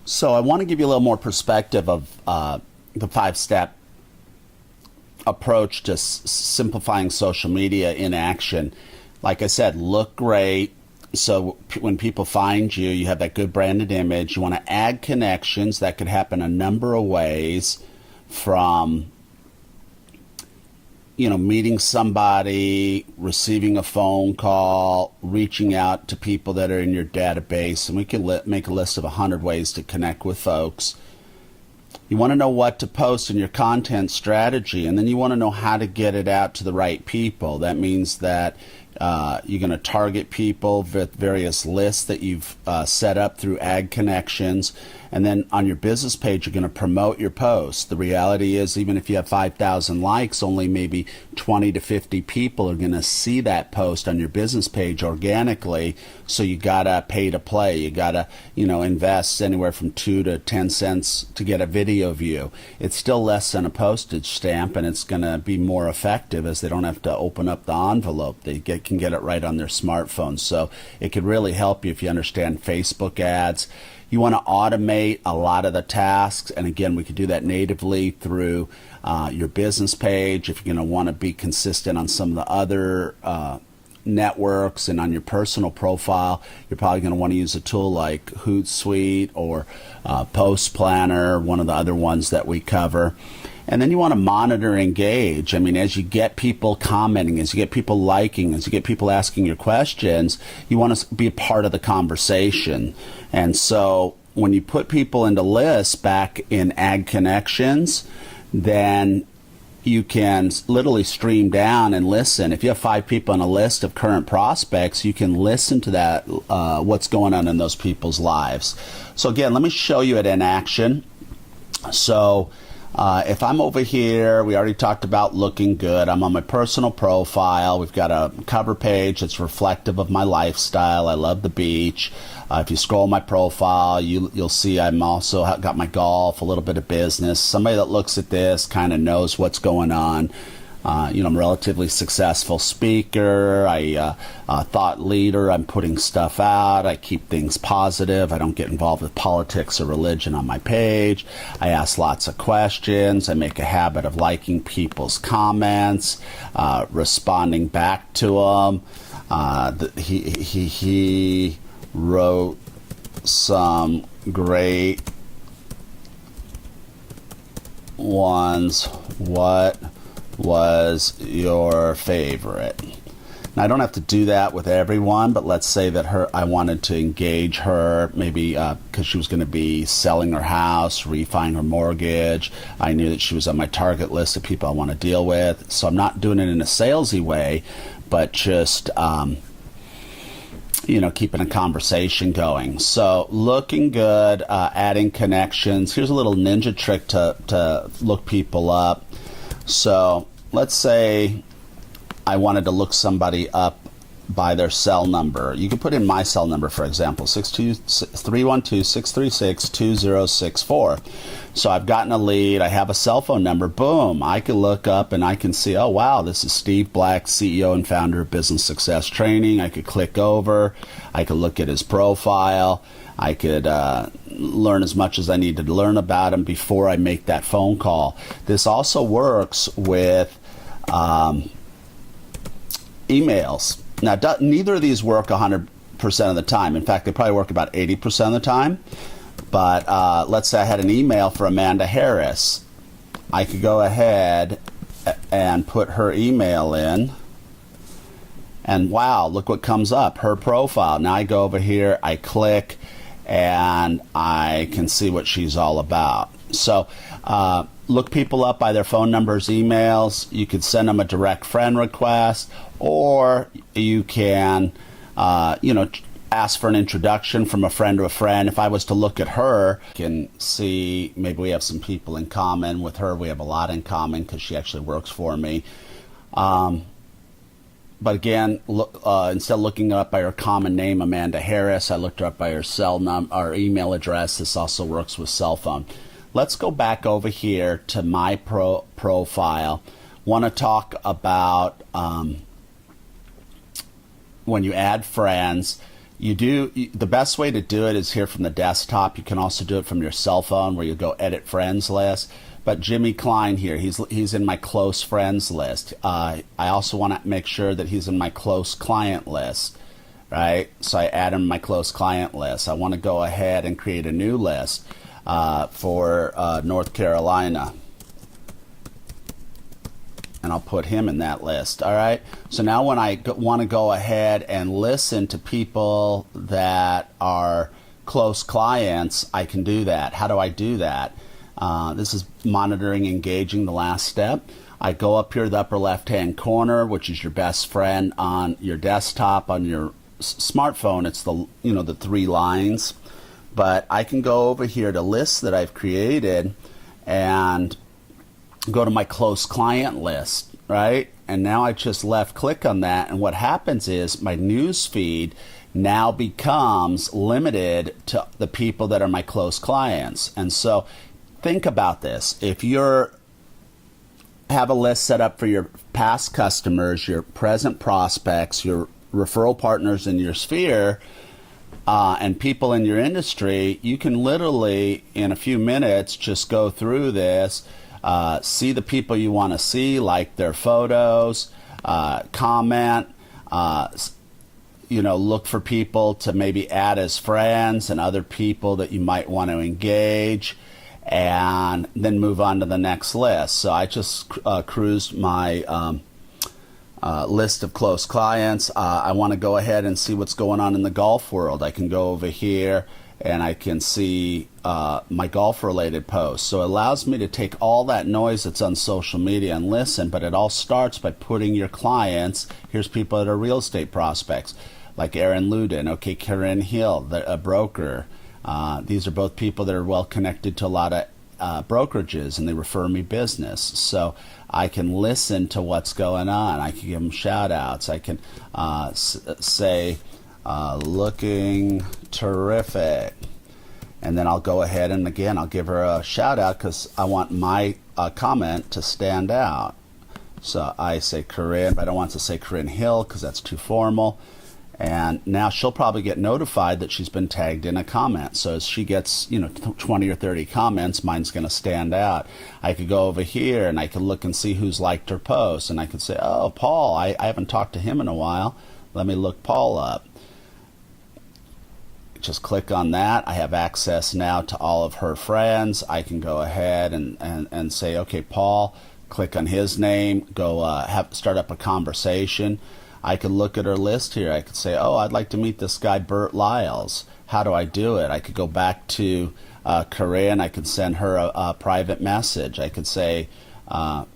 So I want to give you a little more perspective of the five-step approach to simplifying social media in action. Like I said, look great. So when people find you, you have that good branded image. You want to add connections. That could happen a number of ways, from meeting somebody, receiving a phone call, reaching out to people that are in your database, and we can make a list of 100 ways to connect with folks. You want to know what to post in your content strategy, and then you want to know how to get it out to the right people. That means that you're going to target people with various lists that you've set up through Ad Connections. And then on your business page, you're going to promote your posts. The reality is, even if you have 5,000 likes, only maybe 20 to 50 people are going to see that post on your business page organically. So you got to pay to play. You got to, invest anywhere from 2 to 10 cents to get a video view. It's still less than a postage stamp, and it's going to be more effective as they don't have to open up the envelope. They can get it right on their smartphone. So it could really help you if you understand Facebook ads. You want to automate a lot of the tasks, and again, we could do that natively through your business page. If you're going to want to be consistent on some of the other networks and on your personal profile, you're probably going to want to use a tool like Hootsuite or Post Planner, one of the other ones that we cover. And then you want to monitor and engage. I mean, as you get people commenting, as you get people liking, as you get people asking your questions, you want to be a part of the conversation. And so when you put people into lists back in Ad Connections, then you can literally stream down and listen. If you have 5 people on a list of current prospects, you can listen to that, what's going on in those people's lives. So again, let me show you it in action. So if I'm over here, we already talked about looking good. I'm on my personal profile. We've got a cover page that's reflective of my lifestyle. I love the beach. If you scroll my profile, you'll see I'm also got my golf, a little bit of business. Somebody that looks at this kind of knows what's going on. I'm a relatively successful speaker. I thought leader. I'm putting stuff out. I keep things positive. I don't get involved with politics or religion on my page. I ask lots of questions. I make a habit of liking people's comments, responding back to them. He wrote some great ones. What was your favorite? Now, I don't have to do that with everyone, but let's say that I wanted to engage her, maybe because she was going to be selling her house, refining her mortgage. I knew that she was on my target list of people I want to deal with. So I'm not doing it in a salesy way, but just keeping a conversation going. So looking good, adding connections. Here's a little ninja trick to look people up. So let's say I wanted to look somebody up by their cell number. You can put in my cell number, for example, 312-636-2064. So I've gotten a lead. I have a cell phone number. Boom. I can look up and I can see, oh, wow, this is Steve Black, CEO and founder of Business Success Training. I could click over. I could look at his profile. I could learn as much as I needed to learn about him before I make that phone call. This also works with emails. Now, neither of these work 100% of the time. In fact, they probably work about 80% of the time. But let's say I had an email for Amanda Harris. I could go ahead and put her email in. And wow, look what comes up, her profile. Now I go over here, I click, and I can see what she's all about. So look people up by their phone numbers, emails. You could send them a direct friend request, or you can, ask for an introduction from a friend to a friend. If I was to look at her, you can see maybe we have some people in common with her. We have a lot in common because she actually works for me. But again, instead of looking her up by her common name, Amanda Harris, I looked her up by her or email address. This also works with cell phone. Let's go back over here to my profile. Want to talk about when you add friends, The best way to do it is here from the desktop. You can also do it from your cell phone where you go edit friends list. But Jimmy Klein here, he's in my close friends list. I also want to make sure that he's in my close client list, right? So I add him to my close client list. I want to go ahead and create a new list for North Carolina. And I'll put him in that list. All right. So now when I want to go ahead and listen to people that are close clients, I can do that. How do I do that? This is monitoring, engaging, the last step. I go up here to the upper left-hand corner, which is your best friend on your desktop. On your smartphone, it's the 3 lines. But I can go over here to lists that I've created and go to my close client list, right? And now I just left click on that, and what happens is my news feed now becomes limited to the people that are my close clients. And so think about this. If you're have a list set up for your past customers, your present prospects, your referral partners in your sphere, and people in your industry, you can literally in a few minutes just go through this, see the people you want to see, like their photos, comment, look for people to maybe add as friends and other people that you might want to engage, and then move on to the next list. So I just cruised my list of close clients. I want to go ahead and see what's going on in the golf world. I can go over here and I can see my golf-related posts. So it allows me to take all that noise that's on social media and listen, but it all starts by putting your clients, here's people that are real estate prospects, like Aaron Luden, okay, Karen Hill, a broker. These are both people that are well connected to a lot of brokerages, and they refer me business. So I can listen to what's going on. I can give them shout-outs. I can say, looking terrific. And then I'll go ahead and again, I'll give her a shout out because I want my comment to stand out. So I say Corinne, but I don't want to say Corinne Hill because that's too formal. And now she'll probably get notified that she's been tagged in a comment. So as she gets, 20 or 30 comments, mine's going to stand out. I could go over here and I could look and see who's liked her post. And I could say, oh, Paul, I haven't talked to him in a while. Let me look Paul up. Just click on that. I have access now to all of her friends. I can go ahead and say, okay, Paul, click on his name, go start up a conversation. I could look at her list here. I could say, oh, I'd like to meet this guy, Bert Lyles. How do I do it? I could go back to Corinne. I could send her a private message. I could say, go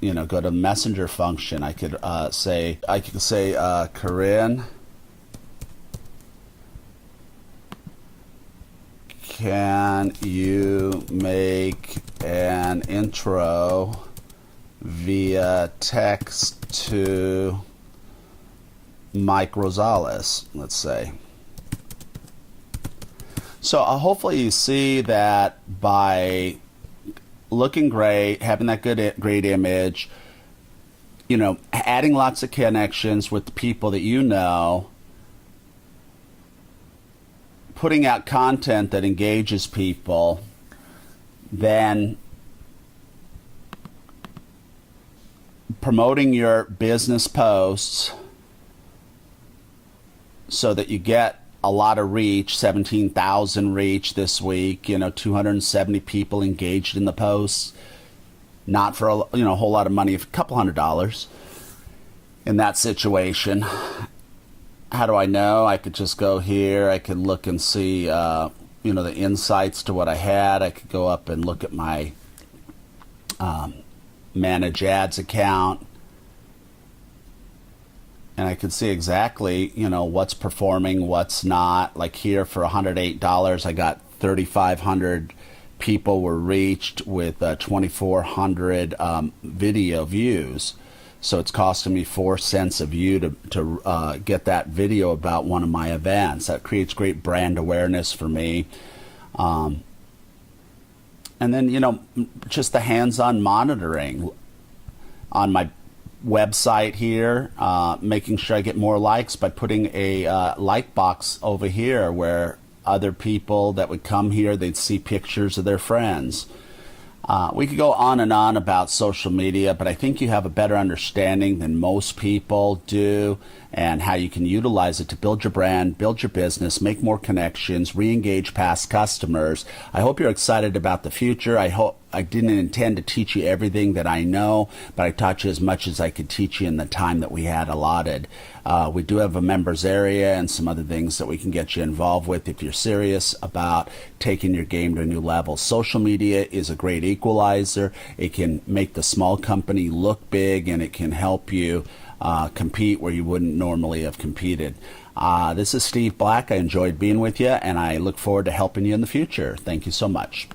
to the messenger function. I could say, Corinne, can you make an intro via text to Mike Rosales, let's say. So hopefully you see that by looking great, having that great image, adding lots of connections with the people that you know, putting out content that engages people, then promoting your business posts so that you get a lot of reach, 17,000 reach this week, 270 people engaged in the posts, not for a whole lot of money, a couple $100 in that situation. How do I know? I could just go here. I could look and see, the insights to what I had. I could go up and look at my manage ads account, and I could see exactly, what's performing, what's not. Like here for $108, I got 3,500 people were reached with 2,400 video views. So it's costing me 4 cents a view to get that video about one of my events. That creates great brand awareness for me. And then, just the hands-on monitoring on my website here, making sure I get more likes by putting a like box over here where other people that would come here, they'd see pictures of their friends. We could go on and on about social media, but I think you have a better understanding than most people do and how you can utilize it to build your brand, build your business, make more connections, re-engage past customers. I hope you're excited about the future. I hope I didn't intend to teach you everything that I know, but I taught you as much as I could teach you in the time that we had allotted. We do have a members area and some other things that we can get you involved with if you're serious about taking your game to a new level. Social media is a great equalizer. It can make the small company look big, and it can help you compete where you wouldn't normally have competed. This is Steve Black. I enjoyed being with you, and I look forward to helping you in the future. Thank you so much.